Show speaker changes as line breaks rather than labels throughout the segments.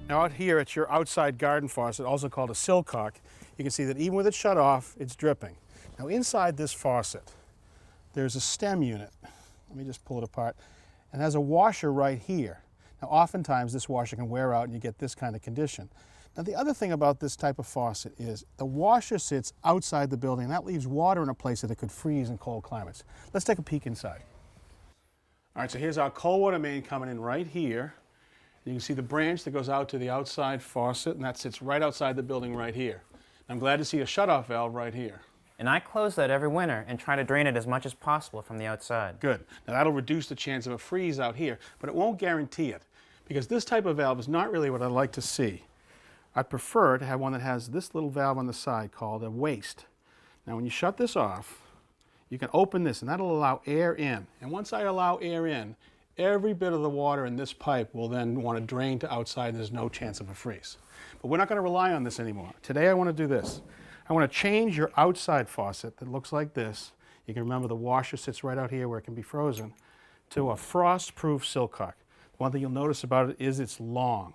Now out here at your outside garden faucet, also called a Sillcock, you can see that even with it shut off, it's dripping. Now inside this faucet, there's a stem unit. Let me just pull it apart. And it has a washer right here. Now oftentimes this washer can wear out and you get this kind of condition. Now the other thing about this type of faucet is the washer sits outside the building and that leaves water in a place that it could freeze in cold climates. Let's take a peek inside. All right, so here's our cold water main coming in right here. You can see the branch that goes out to the outside faucet, and that sits right outside the building right here. I'm glad to see a shutoff valve right here.
And I close that every winter and try to drain it as much as possible from the outside.
Good. Now that'll reduce the chance of a freeze out here, but it won't guarantee it, because this type of valve is not really what I'd like to see. I'd prefer to have one that has this little valve on the side called a waste. Now when you shut this off, you can open this and that'll allow air in. And once I allow air in, every bit of the water in this pipe will then want to drain to outside and there's no chance of a freeze. But we're not going to rely on this anymore. Today I want to do this. I want to change your outside faucet that looks like this. You can remember the washer sits right out here where it can be frozen, to a frost-proof Sillcock. One thing you'll notice about it is it's long.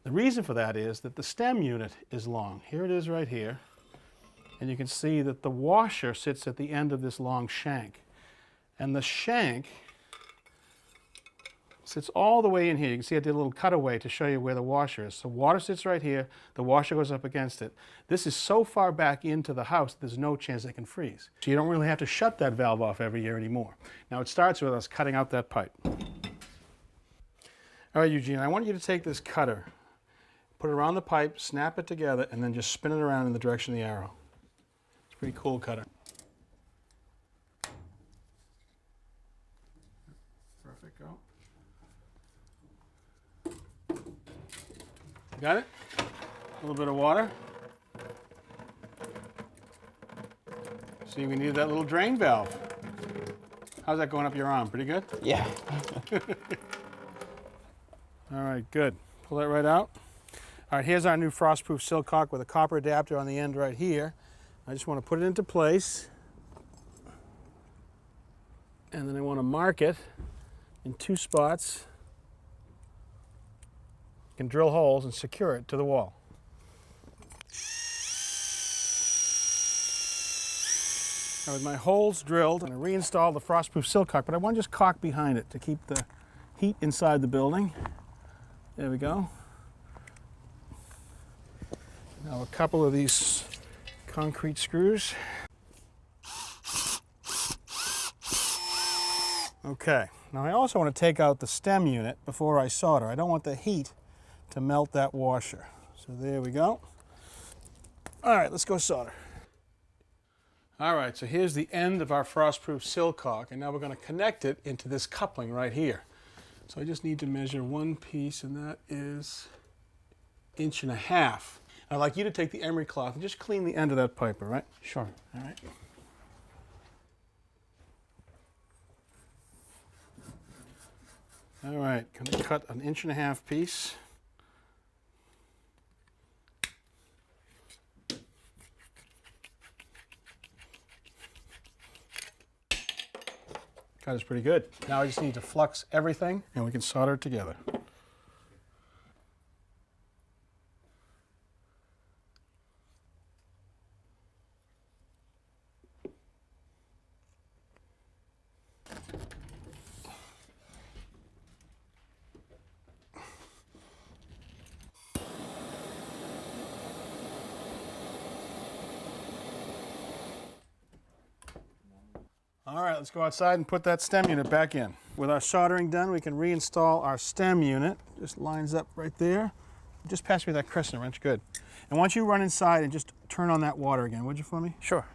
The reason for that is that the stem unit is long. Here it is right here. And you can see that the washer sits at the end of this long shank. And the shank sits all the way in here. You can see I did a little cutaway to show you where the washer is. So water sits right here, the washer goes up against it. This is so far back into the house, there's no chance it can freeze. So you don't really have to shut that valve off every year anymore. Now it starts with us cutting out that pipe. All right, Eugene, I want you to take this cutter, put it around the pipe, snap it together, and then just spin it around in the direction of the arrow. It's a pretty cool cutter. Perfect, go. Got it? A little bit of water. See, we need that little drain valve. How's that going up your arm? Pretty good?
Yeah.
All right, good. Pull that right out. All right, here's our new frost-proof Sillcock with a copper adapter on the end right here. I just want to put it into place. And then I want to mark it in 2 spots. You can drill holes and secure it to the wall. Now with my holes drilled, I'm going to reinstall the frost-proof Sillcock, but I want to just caulk behind it to keep the heat inside the building. There we go. Now a couple of these concrete screws. Okay, now I also want to take out the stem unit before I solder. I don't want the heat to melt that washer. So there we go. All right, let's go solder. All right, so here's the end of our frost-proof Sillcock, and now we're going to connect it into this coupling right here. So I just need to measure one piece, and that is 1.5 inches. I'd like you to take the emery cloth and just clean the end of that pipe, all right?
Sure.
All right. All right, going to cut 1.5 inch piece. Cut is pretty good. Now I just need to flux everything and we can solder it together. All right, let's go outside and put that stem unit back in. With our soldering done, we can reinstall our stem unit. Just lines up right there. Just pass me that crescent wrench, good. And once you run inside and just turn on that water again, would you for me?
Sure.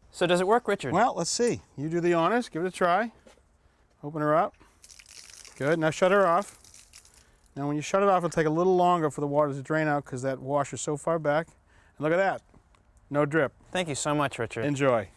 So does it work, Richard?
Well, let's see. You do the honors, give it a try. Open her up. Good, now shut her off. Now when you shut it off, it'll take a little longer for the water to drain out because that washer's so far back. And look at that. No drip.
Thank you so much, Richard.
Enjoy.